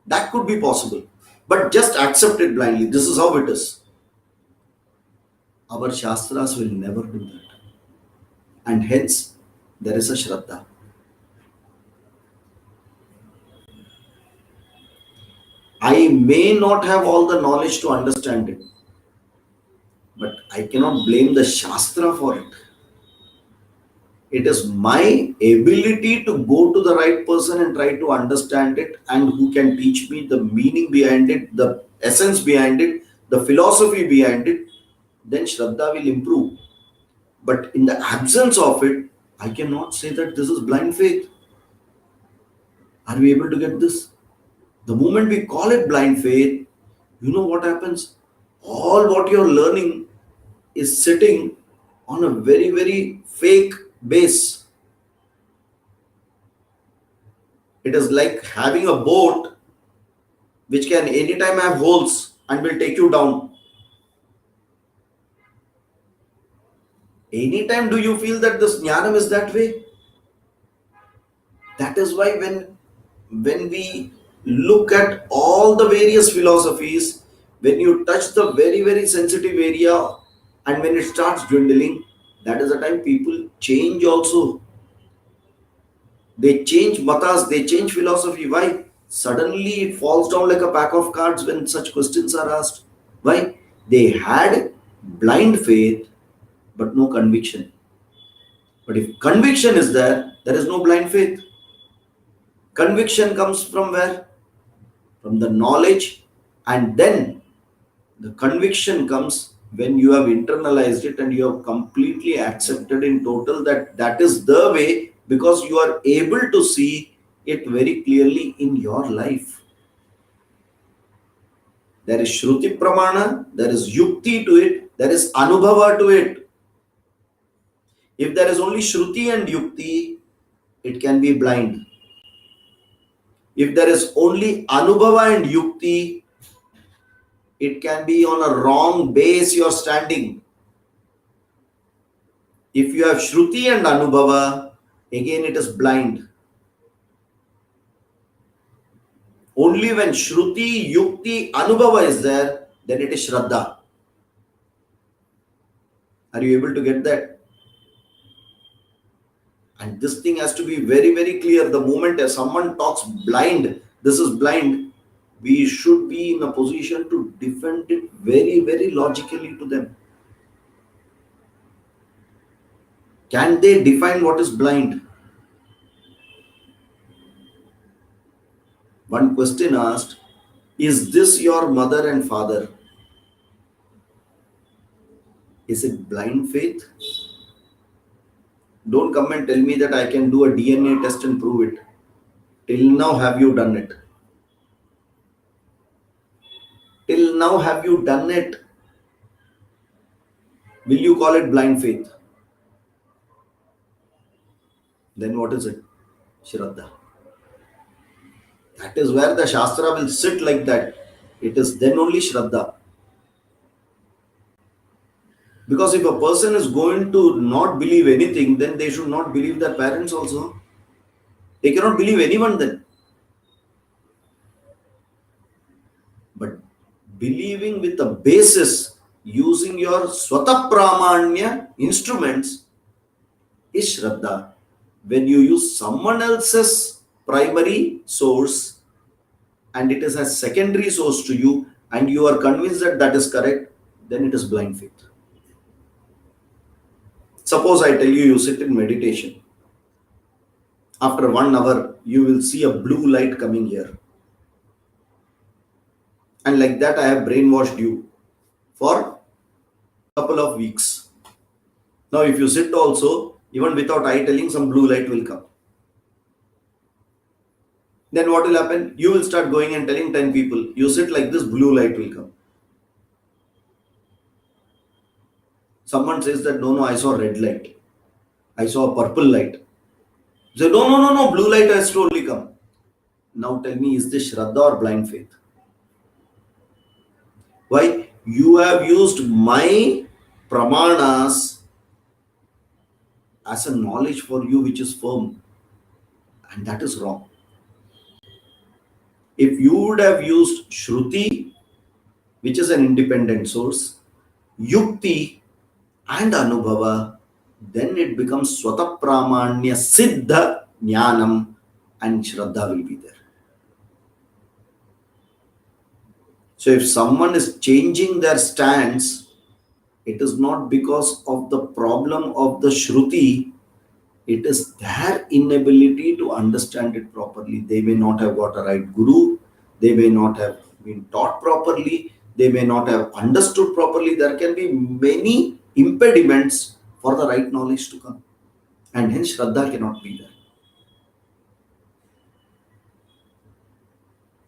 That could be possible. But just accept it blindly. This is how it is. Our Shastras will never do that. And hence, there is a Shraddha. I may not have all the knowledge to understand it, but I cannot blame the Shastra for it. It is my ability to go to the right person and try to understand it, and who can teach me the meaning behind it, the essence behind it, the philosophy behind it, then Shraddha will improve. But in the absence of it, I cannot say that this is blind faith. Are we able to get this? The moment we call it blind faith, you know what happens? All what you're learning is sitting on a very, very fake base. It is like having a boat which can anytime have holes and will take you down. Anytime do you feel that this jnanam is that way? That is why when we look at all the various philosophies, when you touch the very, very sensitive area and when it starts dwindling, that is the time people change also. They change matas, they change philosophy. Why? Suddenly it falls down like a pack of cards when such questions are asked. Why? They had blind faith but no conviction. But if conviction is there, there is no blind faith. Conviction comes from where? From the knowledge, and then the conviction comes when you have internalized it and you have completely accepted in total that that is the way, because you are able to see it very clearly in your life. There is Shruti Pramana, there is Yukti to it, there is Anubhava to it. If there is only Shruti and Yukti, it can be blind. If there is only Anubhava and Yukti, it can be on a wrong base you're standing. If you have Shruti and Anubhava, again it is blind. Only when Shruti, Yukti, Anubhava is there, then it is Shraddha. Are you able to get that? And this thing has to be very, very clear. The moment someone talks blind, this is blind, we should be in a position to defend it very, very logically to them. Can they define what is blind? One question asked, is this your mother and father? Is it blind faith? Don't come and tell me that I can do a DNA test and prove it. Till now, have you done it? Till now, have you done it? Will you call it blind faith? Then what is it? Shraddha. That is where the Shastra will sit like that. It is then only Shraddha. Because if a person is going to not believe anything, then they should not believe their parents also. They cannot believe anyone then. But believing with a basis, using your Swata Pramanya instruments is Shraddha. When you use someone else's primary source and it is a secondary source to you and you are convinced that that is correct, then it is blind faith. Suppose I tell you, you sit in meditation. After 1 hour, you will see a blue light coming here. And like that, I have brainwashed you for a couple of weeks. Now, if you sit also, even without I telling, some blue light will come. Then what will happen? You will start going and telling 10 people, you sit like this, blue light will come. Someone says that, no, I saw red light. I saw a purple light. Say, no, blue light has to only come. Now tell me, is this Shraddha or blind faith? Why? You have used my pramanas as a knowledge for you which is firm. And that is wrong. If you would have used Shruti, which is an independent source, Yukti and Anubhava, then it becomes Swata Pramanya Siddha Jnanam and Shraddha will be there. So if someone is changing their stance, it is not because of the problem of the Shruti, it is their inability to understand it properly. They may not have got a right guru, they may not have been taught properly, they may not have understood properly. There can be many impediments for the right knowledge to come. And hence Shraddha cannot be there.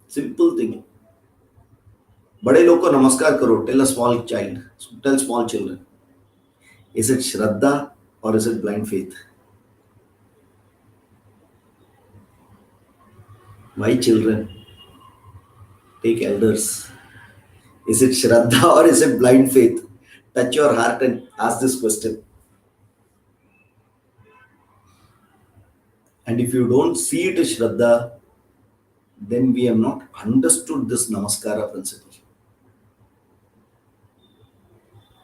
Simple thing. Bade log ko namaskar karo, tell a small child, tell small children. Is it Shraddha or is it blind faith? Why children? Take elders. Is it Shraddha or is it blind faith? Touch your heart and ask this question. And if you don't see it as Shraddha, then we have not understood this Namaskara principle.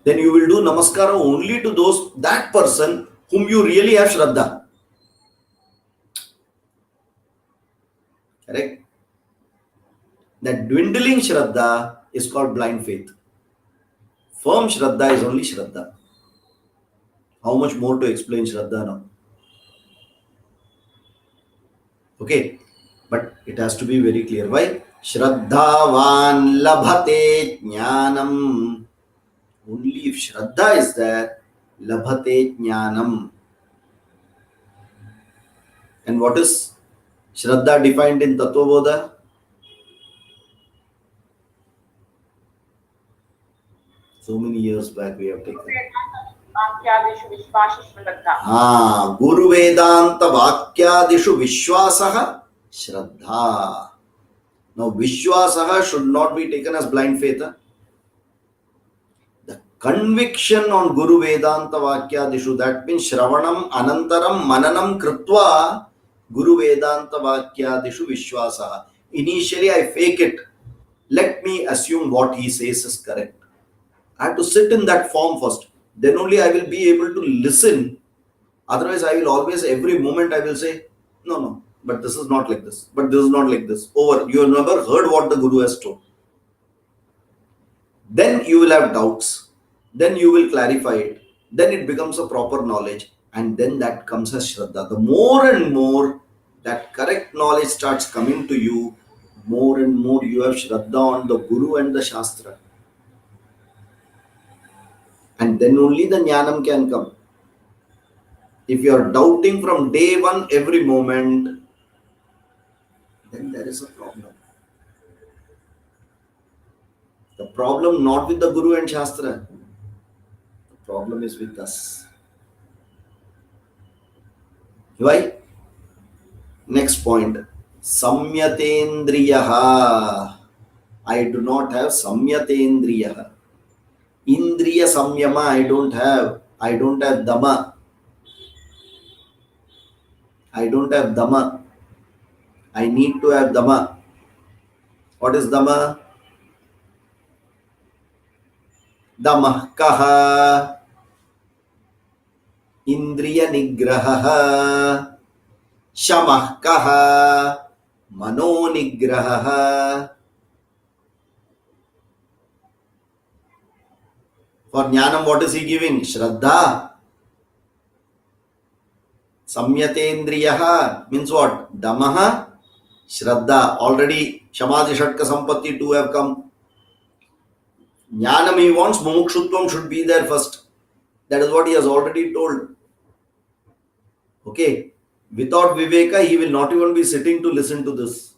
Then you will do Namaskara only to that person whom you really have Shraddha. Correct? That dwindling Shraddha is called blind faith. Firm Shraddha is only Shraddha. How much more to explain Shraddha now? Okay, but it has to be very clear. Why? Shraddhavan labhate jnanam. Only if Shraddha is there, labhate jnanam. And what is Shraddha defined in Tattva Bodha? So many years back we have taken. Guru Vedanta Vakyadishu Vishwasaha Shraddha. Now Vishwasaha should not be taken as blind faith. The conviction on Guru Vedanta Vakyadishu, that means Shravanam Anantaram Mananam Kritva Guru Vedanta Vakyadishu Vishwasaha. Initially I fake it. Let me assume what he says is correct. I have to sit in that form first. Then only I will be able to listen. Otherwise, I will always, every moment I will say, no, but this is not like this. But this is not like this. Over. You have never heard what the Guru has told. Then you will have doubts. Then you will clarify it. Then it becomes a proper knowledge. And then that comes as Shraddha. The more and more that correct knowledge starts coming to you, more and more you have Shraddha on the Guru and the Shastra. And then only the Jnanam can come. If you are doubting from day one, every moment, then there is a problem. The problem not with the Guru and Shastra. The problem is with us. Why? Next point. Samyatendriyaha. I do not have Samyatendriyaha. Indriya Samyama I don't have. I don't have Dama. I don't have Dama. I need to have Dama. What is Dama? Damah kaha. Indriya Nigraha. Shamah kaha. Mano Nigraha. For Jnanam, what is he giving? Shraddha. Samyatendriyaha means what? Damaha, Shraddha. Already Shamadhi Shatka Sampatti 2 have come. Jnanam he wants, Mumukshutvam should be there first. That is what he has already told. Okay. Without Viveka, he will not even be sitting to listen to this.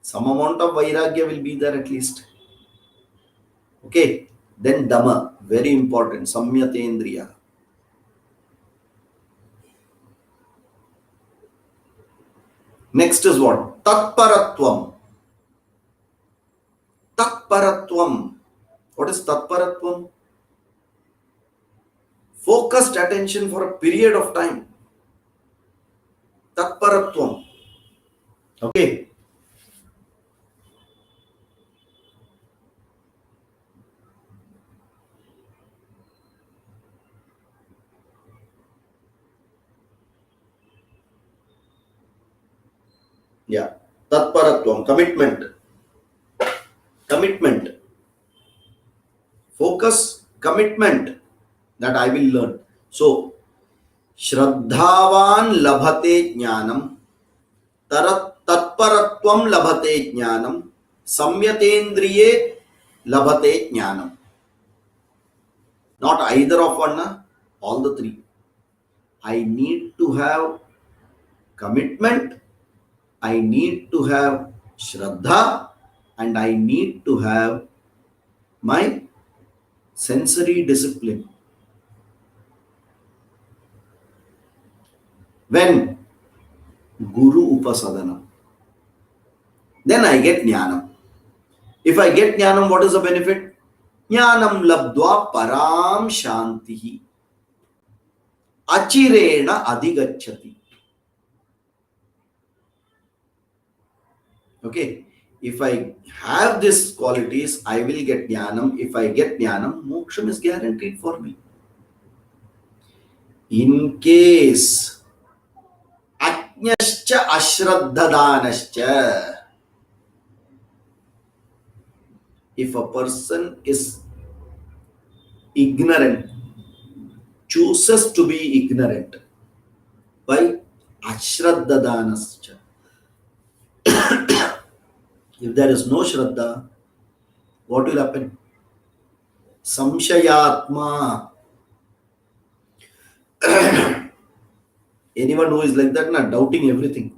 Some amount of Vairagya will be there at least. Okay. Then Dhamma, very important. Samyatendriya. Next is what? Tatparatvam. Tatparatvam. What is Tatparatvam? Focused attention for a period of time. Tatparatvam. Okay. Yeah. Tatparatvam. Commitment. Commitment. Focus. Commitment. That I will learn. So, Shraddhavan labhate jnanam. Tatparatvam labhate jnanam. Samyatendriye labhate jnanam. Not either of one, all the three. I need to have commitment, I need to have Shraddha, and I need to have my sensory discipline. When? Guru Upasadana. Then I get Jnanam. If I get Jnanam, what is the benefit? Jnanam labdva param shantihi. Achirena adhigacchati. Okay. If I have these qualities, I will get Jnanam. If I get Jnanam, Moksham is guaranteed for me. In case Ajñascha Ashraddhadanascha, if a person is ignorant, chooses to be ignorant by Ashraddhadanascha. If there is no Shraddha, what will happen? Samshayatma. Anyone who is like that, na, doubting everything.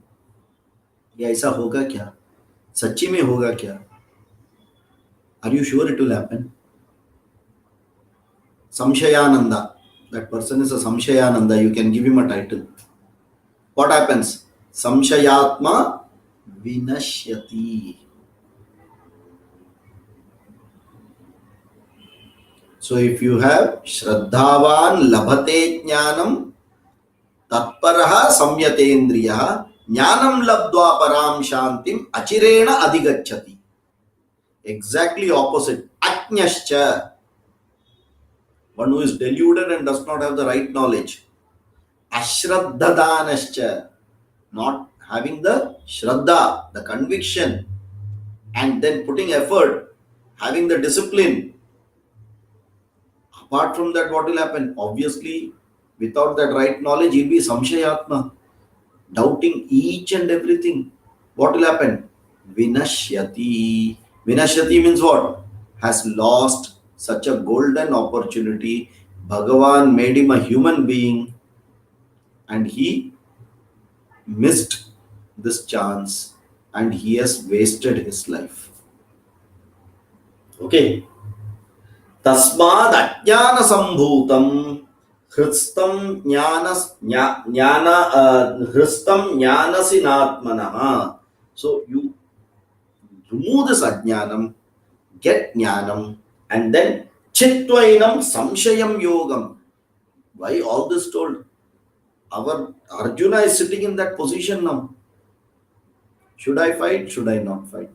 ये ऐसा होगा क्या? सच्ची में होगा क्या? Are you sure it will happen? Samshayananda. That person is a Samshayananda. You can give him a title. What happens? Samshayatma vinashyati. So if you have Shraddhavan labhate jnanam, tatparaha samyatendriyaha, jnanam labdva param shantim achirena adhigacchati. Exactly opposite. Ajñascha. One who is deluded and does not have the right knowledge. Ashraddhadanascha. Not having the Shraddha, the conviction, and then putting effort, having the discipline. Apart from that, what will happen? Obviously, without that right knowledge, he'll be Samshayatma, doubting each and everything. What will happen? Vinashyati. Vinashyati means what? Has lost such a golden opportunity. Bhagavan made him a human being and he missed this chance and he has wasted his life. Okay. Tasmad ajnana sambhutam Hristam Hristam Jnanasinatmanaha. So you remove this ajnanam, get jnanam, and then chitvainam samshayam yogam. Why all this told? Our Arjuna is sitting in that position now. Should I fight? Should I not fight?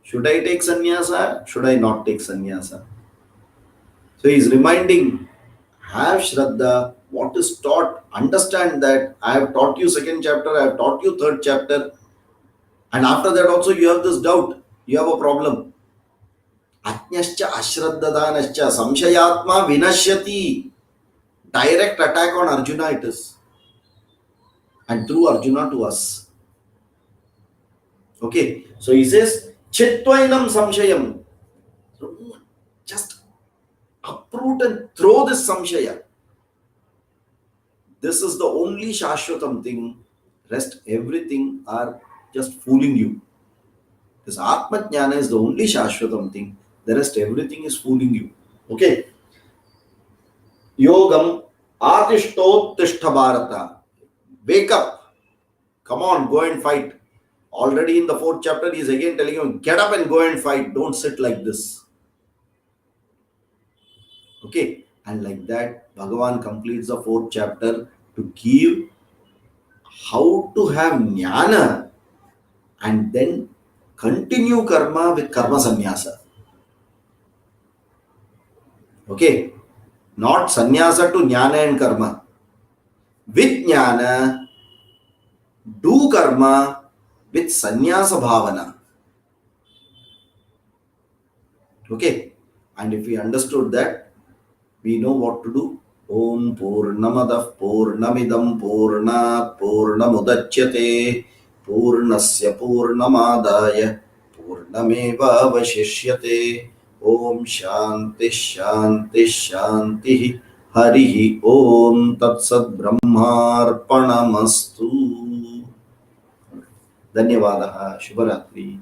Should I take sannyasa? Should I not take sannyasa? So he's reminding, have Shraddha, what is taught, understand that I have taught you second chapter, I have taught you third chapter, and after that also you have this doubt, you have a problem. Ajnascha ashraddhadanascha samshayatma vinashyati. Direct attack on Arjuna it is. And through Arjuna to us. Okay, so he says, Chitvainam samshayam. So just uproot and throw this samshaya. This is the only Shashwatam thing. Rest everything are just fooling you. This Atma Jnana is the only Shashwatam thing. The rest everything is fooling you. Okay. Yogam Atishtot Tishtha Bharata. Wake up. Come on, go and fight. Already in the fourth chapter, he is again telling you, get up and go and fight. Don't sit like this. Okay. And like that, Bhagavan completes the fourth chapter to give how to have jnana and then continue karma with karma sannyasa. Okay. Not sannyasa to jnana and karma. With jnana, do karma with sannyasa bhavana. Okay. And if we understood that, we know what to do. Om Purnamadav Purnamidam Purnat Purnamudachyate Purnasya Purnamadaya Purnameva Vashishyate. Om Shanti Shanti Shanti Harihi Om Tat Sat Brahmarpanamastu. Dhanyavadaha. Shubharatri.